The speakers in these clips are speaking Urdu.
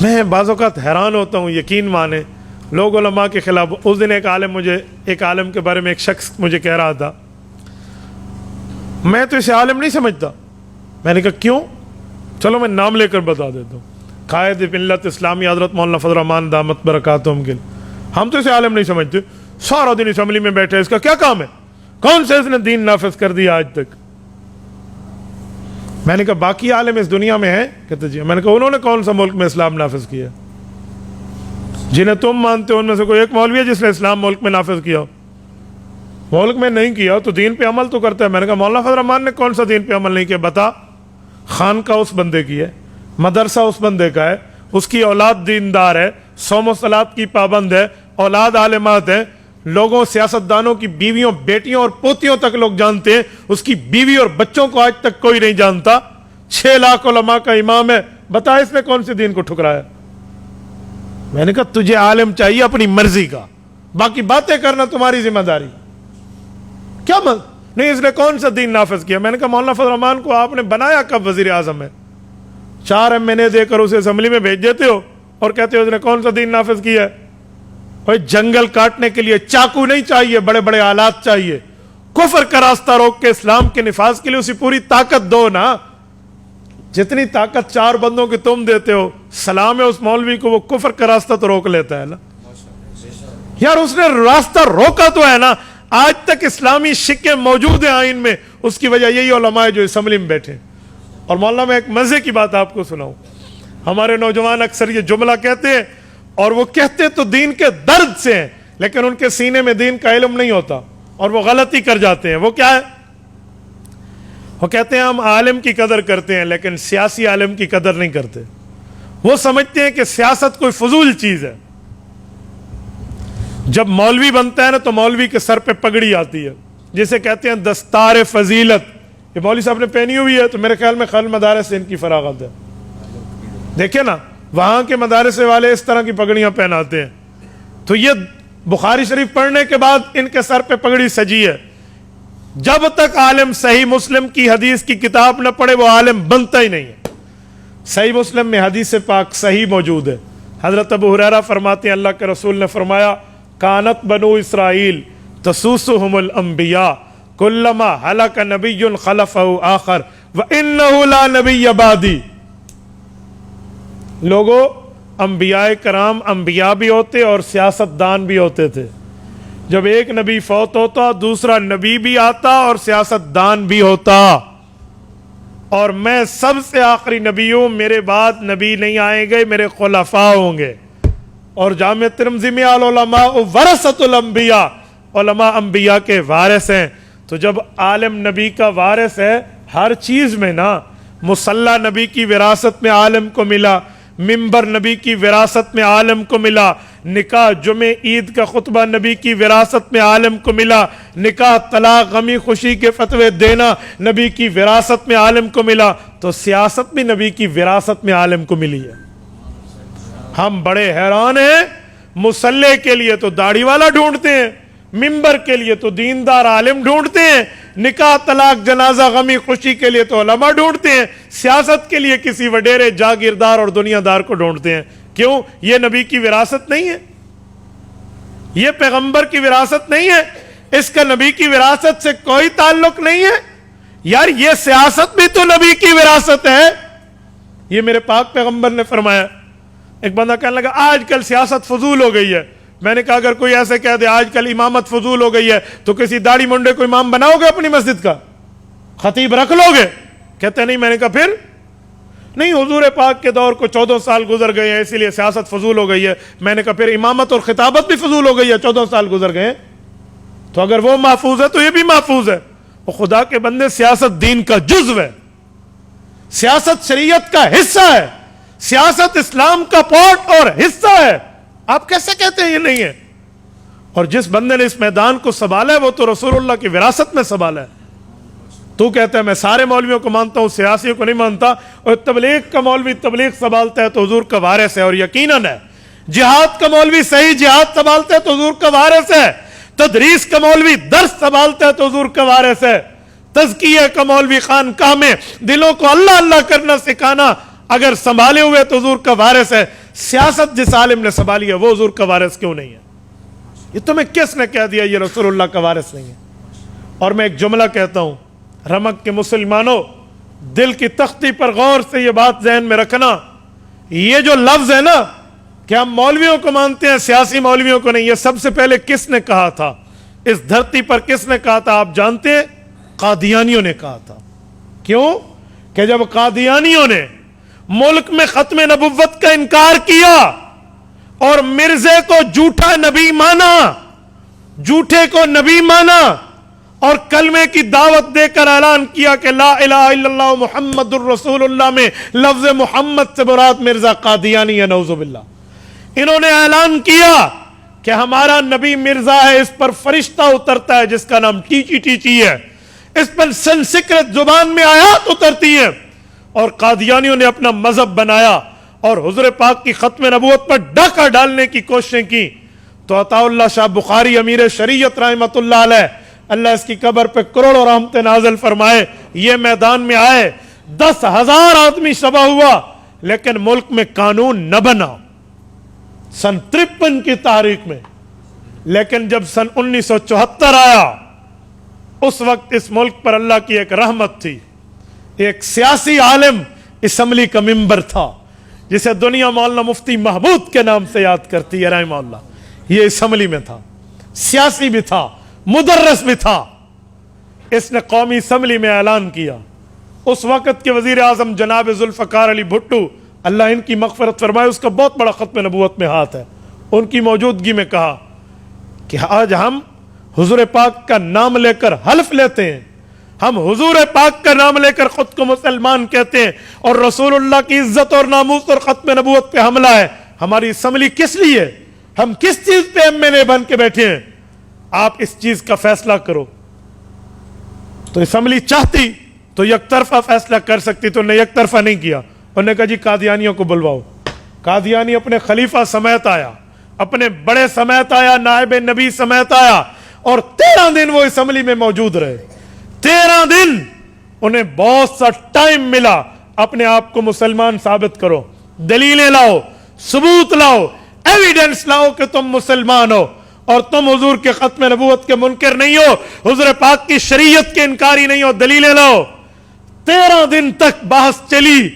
میں بعض اوقات حیران ہوتا ہوں، یقین مانے لوگ علماء کے خلاف. اس دن ایک عالم کے بارے میں ایک شخص مجھے کہہ رہا تھا، میں تو اسے عالم نہیں سمجھتا. میں نے کہا کیوں؟ چلو میں نام لے کر بتا دیتا ہوں. قائد ملت اسلامی حضرت مولانا فضل الرحمان دامت برکاتہم کے، ہم تو اسے عالم نہیں سمجھتے، سارا دن اسمبلی میں بیٹھے، اس کا کیا کام ہے؟ کون سے اس نے دین نافذ کر دیا آج تک؟ میں نے کہا باقی عالم اس دنیا میں ہیں؟ کہتے جی. میں نے کہا انہوں نے کون سا ملک میں اسلام نافذ کیا؟ جنہیں تم مانتے ہو ان میں سے کوئی ایک مولوی ہے جس نے اسلام ملک میں نافذ کیا؟ ملک میں نہیں کیا تو دین پہ عمل تو کرتا ہے. میں نے کہا مولانا فضل الرحمان نے کون سا دین پہ عمل نہیں کیا بتا. خانقاہ اس بندے کی ہے، مدرسہ اس بندے کا ہے، اس کی اولاد دیندار ہے، صوم و صلات کی پابند ہے، اولاد عالمات ہے، لوگوں سیاستدانوں کی بیویوں بیٹیوں اور پوتیوں تک لوگ جانتے ہیں، اس کی بیوی اور بچوں کو آج تک کوئی نہیں جانتا. 6 لاکھ علماء کا امام ہے، بتا اس نے کون سے دین کو ٹھکرایا؟ میں نے کہا تجھے عالم چاہیے اپنی مرضی کا، باقی باتیں کرنا تمہاری ذمہ داری. کیا نہیں اس نے کون سا دین نافذ کیا؟ میں نے کہا مولانا فضل الرحمان کو آپ نے بنایا کب وزیر اعظم ہے؟ 4 MNA دے کر اسے اسمبلی میں بھیج دیتے ہو اور کہتے ہو اس نے کون سا دین نافذ کیا ہے؟ بھائی جنگل کاٹنے کے لیے چاقو نہیں چاہیے، بڑے بڑے آلات چاہیے. کفر کا راستہ روک کے اسلام کے نفاذ کے لیے اسی پوری طاقت دو نا، جتنی طاقت 4 بندوں کی تم دیتے ہو. سلام ہے اس مولوی کو، وہ کفر کا راستہ تو روک لیتا ہے نا یار. اس نے راستہ روکا تو ہے نا. آج تک اسلامی شکیں موجود ہیں آئین میں، اس کی وجہ یہی علماء ہے جو اسمبلی میں بیٹھے. اور مولانا میں ایک مزے کی بات آپ کو سناؤں. ہمارے نوجوان اکثر یہ جملہ کہتے ہیں، اور وہ کہتے تو دین کے درد سے ہیں، لیکن ان کے سینے میں دین کا علم نہیں ہوتا اور وہ غلطی کر جاتے ہیں. وہ کیا ہے؟ وہ کہتے ہیں ہم عالم کی قدر کرتے ہیں لیکن سیاسی عالم کی قدر نہیں کرتے. وہ سمجھتے ہیں کہ سیاست کوئی فضول چیز ہے. جب مولوی بنتا ہے نا تو مولوی کے سر پہ پگڑی آتی ہے جسے کہتے ہیں دستار فضیلت. یہ مولوی صاحب نے پہنی ہوئی ہے تو میرے خیال میں خل مدارس سے ان کی فراغت ہے. دیکھیں نا وہاں کے مدارس والے اس طرح کی پگڑیاں پہناتے ہیں. تو یہ بخاری شریف پڑھنے کے بعد ان کے سر پہ پگڑی سجی ہے. جب تک عالم صحیح مسلم کی حدیث کی کتاب نہ پڑھے وہ عالم بنتا ہی نہیں ہے. صحیح مسلم میں حدیث پاک صحیح موجود ہے. حضرت ابو ہریرہ فرماتے ہیں اللہ کے رسول نے فرمایا کانت بنو اسرائیل تسوسہم الانبیاء کلما ہلک نبی خلفہ آخر وانہ لا نبی بعدی. لوگوں انبیاء کرام انبیاء بھی ہوتے اور سیاستدان بھی ہوتے تھے. جب ایک نبی فوت ہوتا دوسرا نبی بھی آتا اور سیاستدان بھی ہوتا. اور میں سب سے آخری نبی ہوں، میرے بعد نبی نہیں آئیں گے، میرے خلفاء ہوں گے. اور جامع ترمذی میں العلماء ورثۃ الانبیاء، علماء انبیاء کے وارث ہیں. تو جب عالم نبی کا وارث ہے ہر چیز میں نا، مصلی نبی کی وراثت میں عالم کو ملا، ممبر نبی کی وراثت میں عالم کو ملا، نکاح جمعہ عید کا خطبہ نبی کی وراثت میں عالم کو ملا، نکاح طلاق غمی خوشی کے فتوے دینا نبی کی وراثت میں عالم کو ملا. تو سیاست بھی نبی کی وراثت میں عالم کو ملی ہے. ہم بڑے حیران ہیں، مصلی کے لیے تو داڑھی والا ڈھونڈتے ہیں، ممبر کے لیے تو دیندار عالم ڈھونڈتے ہیں، نکاح طلاق جنازہ غمی خوشی کے لیے تو علماء ڈھونڈتے ہیں، سیاست کے لیے کسی وڈیرے جاگیردار اور دنیا دار کو ڈھونڈتے ہیں. کیوں؟ یہ نبی کی وراثت نہیں ہے، یہ پیغمبر کی وراثت نہیں ہے، اس کا نبی کی وراثت سے کوئی تعلق نہیں ہے. یار یہ سیاست بھی تو نبی کی وراثت ہے. یہ میرے پاک پیغمبر نے فرمایا. ایک بندہ کہنے لگا آج کل سیاست فضول ہو گئی ہے. میں نے کہا اگر کوئی ایسے کہہ دے آج کل امامت فضول ہو گئی ہے تو کسی داڑھی منڈے کو امام بناؤ گے اپنی مسجد کا؟ خطیب رکھ لو گے؟ کہتے نہیں. میں نے کہا پھر نہیں، حضور پاک کے دور کو 14 سال گزر گئے ہیں اسی لیے سیاست فضول ہو گئی ہے. میں نے کہا پھر امامت اور خطابت بھی فضول ہو گئی ہے، 14 سال گزر گئے. تو اگر وہ محفوظ ہے تو یہ بھی محفوظ ہے. وہ خدا کے بندے سیاست دین کا جزو ہے، سیاست شریعت کا حصہ ہے، سیاست اسلام کا پارٹ اور حصہ ہے. آپ کیسے کہتے ہیں یہ نہیں ہے؟ اور جس بندے نے اس میدان کو سنبھالا ہے وہ تو رسول اللہ کی وراثت میں سنبھالا ہے. تو کہتا ہے میں سارے مولویوں کو مانتا ہوں، سیاسیوں کو نہیں مانتا. اور تبلیغ کا مولوی تبلیغ سنبھالتا ہے تو حضور کا وارث ہے. اور یقیناً ہے جہاد کا مولوی صحیح جہاد سنبھالتا ہے تو حضور کا وارث ہے. تدریس کا مولوی درس سنبھالتا ہے تو حضور کا وارث ہے. تزکیہ کا مولوی خانقاہ میں دلوں کو اللہ اللہ کرنا سکھانا اگر سنبھالے ہوئے تو حضور کا وارث ہے، سیاست جس عالم نے سنبھالی ہے وہ حضور کا وارث کیوں نہیں ہے؟ یہ تمہیں کس نے کہہ دیا یہ رسول اللہ کا وارث نہیں ہے؟ اور میں ایک جملہ کہتا ہوں، رمک کے مسلمانوں، دل کی تختی پر غور سے یہ بات ذہن میں رکھنا، یہ جو لفظ ہے نا کہ ہم مولویوں کو مانتے ہیں سیاسی مولویوں کو نہیں، یہ سب سے پہلے کس نے کہا تھا؟ اس دھرتی پر کس نے کہا تھا آپ جانتے ہیں؟ قادیانیوں نے کہا تھا۔ کیوں؟ کہ جب قادیانیوں نے ملک میں ختم نبوت کا انکار کیا اور مرزے کو جھوٹا نبی مانا، جھوٹے کو نبی مانا، اور کلمے کی دعوت دے کر اعلان کیا کہ لا الہ الا اللہ محمد الرسول اللہ میں لفظ محمد سے مراد مرزا قادیانی ہے، نعوذ باللہ۔ انہوں نے اعلان کیا کہ ہمارا نبی مرزا ہے، اس پر فرشتہ اترتا ہے جس کا نام ٹیچی ٹیچی ہے، اس پر سنسکرت زبان میں آیات اترتی ہیں، اور قادیانیوں نے اپنا مذہب بنایا اور حضور پاک کی ختم نبوت پر ڈاکہ ڈالنے کی کوششیں کی۔ تو عطا اللہ شاہ بخاری امیر شریعت رحمۃ اللہ علیہ، اللہ اس کی قبر پہ کروڑوں رحمتیں نازل فرمائے، یہ میدان میں آئے، 10,000 آدمی شبہ ہوا، لیکن ملک میں قانون نہ بنا سن 53 کی تاریخ میں۔ لیکن جب سن 1974 آیا، اس وقت اس ملک پر اللہ کی ایک رحمت تھی، ایک سیاسی عالم اسمبلی کا ممبر تھا جسے دنیا مولانا مفتی محمود کے نام سے یاد کرتی ہے رحمہ اللہ، یہ اسمبلی میں تھا، سیاسی بھی تھا، مدرس بھی تھا۔ اس نے قومی اسمبلی میں اعلان کیا، اس وقت کے وزیر اعظم جناب ذوالفقار علی بھٹو، اللہ ان کی مغفرت فرمائے، اس کا بہت بڑا ختم نبوت میں ہاتھ ہے، ان کی موجودگی میں کہا کہ آج ہم حضور پاک کا نام لے کر حلف لیتے ہیں، ہم حضور پاک کا نام لے کر خود کو مسلمان کہتے ہیں، اور رسول اللہ کی عزت اور ناموس اور ختم نبوت پہ حملہ ہے، ہماری اسمبلی کس لیے؟ ہم کس چیز پہ MLA بن کے بیٹھے ہیں؟ آپ اس چیز کا فیصلہ کرو۔ تو اسمبلی چاہتی تو یک طرفہ فیصلہ کر سکتی، تو نے یک طرفہ نہیں کیا، انہوں نے کہا جی قادیانیوں کو بلواؤ۔ قادیانی اپنے خلیفہ سمیت آیا، اپنے بڑے سمیت آیا، نائب نبی سمیت آیا، اور 13 دن وہ اسمبلی میں موجود رہے۔ 13 دن انہیں بہت سا ٹائم ملا، اپنے آپ کو مسلمان ثابت کرو، دلیلیں لاؤ، ثبوت لاؤ، ایویڈنس لاؤ کہ تم مسلمان ہو اور تم حضور کے ختم نبوت کے منکر نہیں ہو، حضور پاک کی شریعت کے انکاری نہیں ہو، دلیلیں لاؤ۔ 13 دن تک بحث چلی۔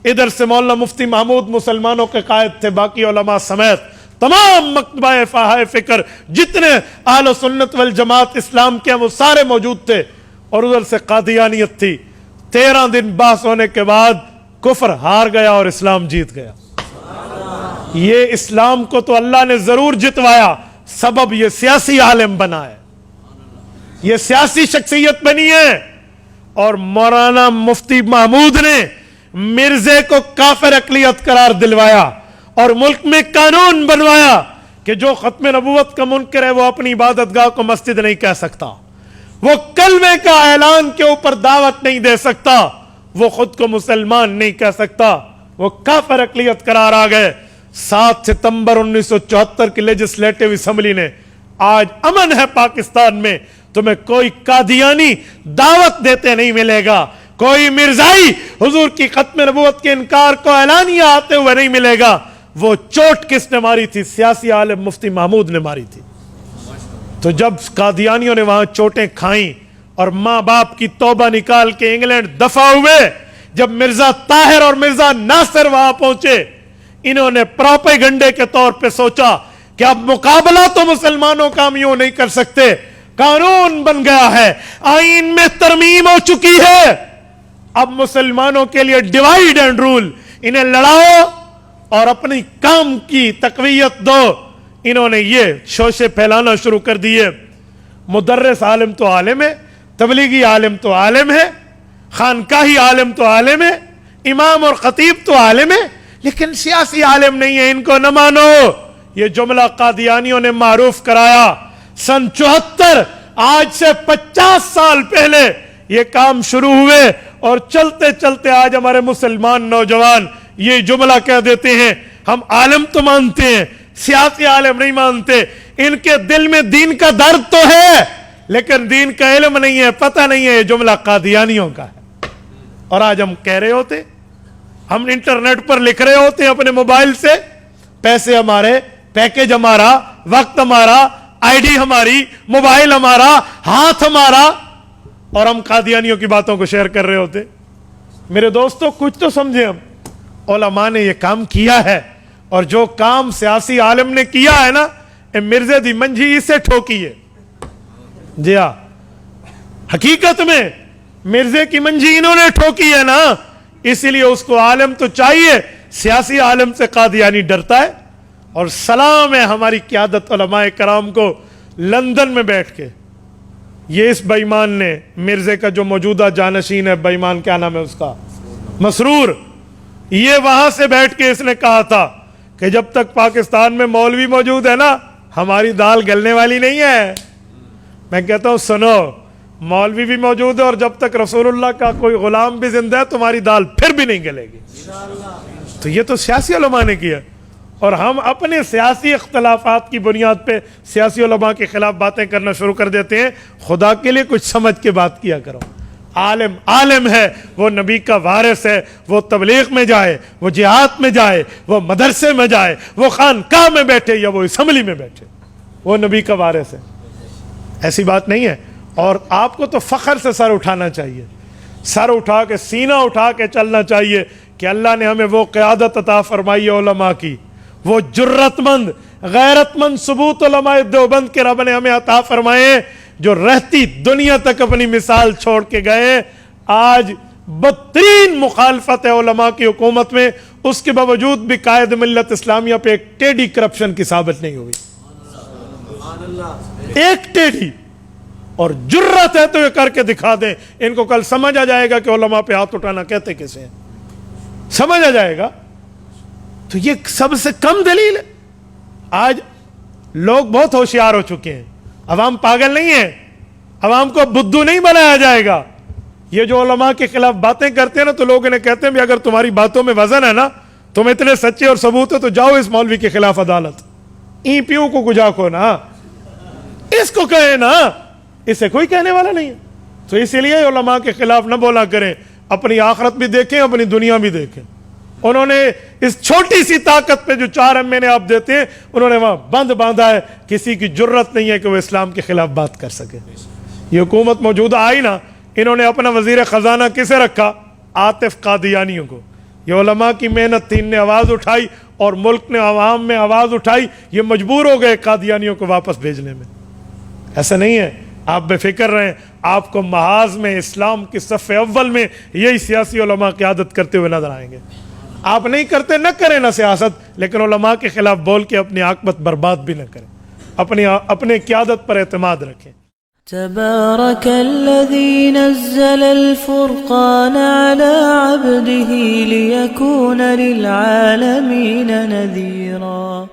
ادھر سے مولانا مفتی محمود مسلمانوں کے قائد تھے، باقی علماء سمیت تمام مکتبہ فقہ فکر جتنے اہل سنت والجماعت اسلام کے ہیں وہ سارے موجود تھے، اور ادھر سے قادیانیت تھی۔ 13 دن بحث ہونے کے بعد کفر ہار گیا اور اسلام جیت گیا۔ یہ اسلام کو تو اللہ نے ضرور جتوایا، سبب یہ سیاسی عالم بنا ہے، یہ سیاسی شخصیت بنی ہے، اور مولانا مفتی محمود نے مرزے کو کافر اقلیت قرار دلوایا اور ملک میں قانون بنوایا کہ جو ختم نبوت کا منکر ہے وہ اپنی عبادت گاہ کو مسجد نہیں کہہ سکتا، وہ کلمے کا اعلان کے اوپر دعوت نہیں دے سکتا، وہ خود کو مسلمان نہیں کہہ سکتا، وہ کافر اقلیت قرار آ گئے۔ 7 ستمبر 1974 کی لیجسلیٹو اسمبلی نے، آج امن ہے پاکستان میں، تمہیں کوئی قادیانی دعوت دیتے نہیں ملے گا، کوئی مرزائی حضور کی ختم نبوت کے انکار کو اعلانیہ آتے ہوئے نہیں ملے گا۔ وہ چوٹ کس نے ماری تھی؟ سیاسی عالم مفتی محمود نے ماری تھی۔ تو جب قادیانیوں نے وہاں چوٹیں کھائیں اور ماں باپ کی توبہ نکال کے انگلینڈ دفع ہوئے، جب مرزا طاہر اور مرزا ناصر وہاں پہنچے، انہوں نے پروپیگنڈے کے طور پہ سوچا کہ اب مقابلہ تو مسلمانوں کا ہم یوں نہیں کر سکتے، قانون بن گیا ہے، آئین میں ترمیم ہو چکی ہے، اب مسلمانوں کے لیے ڈیوائیڈ اینڈ رول، انہیں لڑاؤ اور اپنی کام کی تقویت دو۔ انہوں نے یہ شوشے پھیلانا شروع کر دیے۔ مدرس عالم تو عالم ہے، تبلیغی عالم تو عالم ہے، خانقاہی عالم تو عالم ہے، امام اور خطیب تو عالم ہے، لیکن سیاسی عالم نہیں ہے، ان کو نہ مانو۔ یہ جملہ قادیانیوں نے معروف کرایا۔ سن 74، آج سے 50 سال پہلے یہ کام شروع ہوئے، اور چلتے چلتے آج ہمارے مسلمان نوجوان یہ جملہ کہہ دیتے ہیں، ہم عالم تو مانتے ہیں، سیاسی عالم نہیں مانتے۔ ان کے دل میں دین کا درد تو ہے، لیکن دین کا علم نہیں ہے، پتہ نہیں ہے یہ جملہ قادیانیوں کا ہے۔ اور آج ہم کہہ رہے ہوتے ہم انٹرنیٹ پر لکھ رہے ہوتے ہیں اپنے موبائل سے, پیسے ہمارے, پیکج ہمارا, وقت ہمارا, آئی ڈی ہماری, موبائل ہمارا, ہاتھ ہمارا, اور ہم قادیانیوں کی باتوں کو شیئر کر رہے ہوتے. میرے دوستو کچھ تو سمجھیں, ہم علماء نے یہ کام کیا ہے, اور جو کام سیاسی عالم نے کیا ہے نا, مرزے دی منجھی اس سے ٹھوکی ہے. جی ہاں, حقیقت میں مرزے کی منجھی انہوں نے ٹھوکی ہے نا, اسی لیے اس کو عالم تو چاہیے, سیاسی عالم سے قادیانی ڈرتا ہے. اور سلام ہے ہماری قیادت علماء کرام کو لندن میں بیٹھ کے, یہ اس بے ایمان نے, مرزے کا جو موجودہ جانشین ہے, بے ایمان کیا نام ہے اس کا, مسرور, یہ وہاں سے بیٹھ کے اس نے کہا تھا کہ جب تک پاکستان میں مولوی موجود ہے نا, ہماری دال گلنے والی نہیں ہے. میں کہتا ہوں سنو, مولوی بھی موجود ہے, اور جب تک رسول اللہ کا کوئی غلام بھی زندہ ہے تمہاری دال پھر بھی نہیں گلے گی. تو یہ تو سیاسی علماء نے کیا, اور ہم اپنے سیاسی اختلافات کی بنیاد پہ سیاسی علماء کے خلاف باتیں کرنا شروع کر دیتے ہیں. خدا کے لیے کچھ سمجھ کے بات کیا کرو. عالم عالم ہے, وہ نبی کا وارث ہے, وہ تبلیغ میں جائے, وہ جہاد میں جائے, وہ مدرسے میں جائے, وہ خانقاہ میں بیٹھے یا وہ اسمبلی میں بیٹھے, وہ نبی کا وارث ہے. ایسی بات نہیں ہے. اور آپ کو تو فخر سے سر اٹھانا چاہیے, سر اٹھا کے, سینہ اٹھا کے چلنا چاہیے کہ اللہ نے ہمیں وہ قیادت عطا فرمائی ہے علماء کی, وہ جرت مند غیرت مند ثبوت علماء دیوبند کے رب نے ہمیں عطا فرمائے, جو رہتی دنیا تک اپنی مثال چھوڑ کے گئے. آج بدترین مخالفت ہے علماء کی حکومت میں, اس کے باوجود بھی قائد ملت اسلامیہ پہ ایک ٹیڑھی کرپشن کی ثابت نہیں ہوئی, ایک ٹیڑھی. اور جرت ہے تو یہ کر کے دکھا دیں, ان کو کل سمجھ آ جائے گا کہ علماء پہ ہاتھ اٹھانا کہتے کیسے ہیں, سمجھ آ جائے گا. تو یہ سب سے کم دلیل ہے. آج لوگ بہت ہوشیار ہو چکے ہیں, عوام پاگل نہیں ہے, عوام کو بدھو نہیں بنایا جائے گا. یہ جو علماء کے خلاف باتیں کرتے ہیں نا, تو لوگ انہیں کہتے ہیں بھی اگر تمہاری باتوں میں وزن ہے نا, تم اتنے سچے اور ثبوت ہو, تو جاؤ اس مولوی کے خلاف عدالت, ای پیو کو گجا کو نا, اس کو کہے نا, اسے کوئی کہنے والا نہیں ہے. تو اسی لیے علماء کے خلاف نہ بولا کریں, اپنی آخرت بھی دیکھیں, اپنی دنیا بھی دیکھیں. انہوں نے اس چھوٹی سی طاقت پہ جو 4 مہینے آپ دیتے ہیں, انہوں نے وہاں بند باندھا ہے. کسی کی جرت نہیں ہے کہ وہ اسلام کے خلاف بات کر سکے. یہ حکومت موجودہ آئی نا, انہوں نے اپنا وزیر خزانہ کسے رکھا, عاطف قادیانیوں کو. یہ علماء کی محنت تھی, ان نے آواز اٹھائی, اور ملک نے عوام میں آواز اٹھائی, یہ مجبور ہو گئے قادیانیوں کو واپس بھیجنے میں. ایسا نہیں ہے, آپ بے فکر رہیں, آپ کو محاذ میں اسلام کی صف اول میں یہی سیاسی علماء قیادت کرتے ہوئے نظر آئیں گے. آپ نہیں کرتے, نہ کریں نہ سیاست, لیکن علماء کے خلاف بول کے اپنی عاقبت برباد بھی نہ کریں, اپنے قیادت پر اعتماد رکھیں. تبارك الذي نزل الفرقان على عبده ليكون للعالمين نذيرا.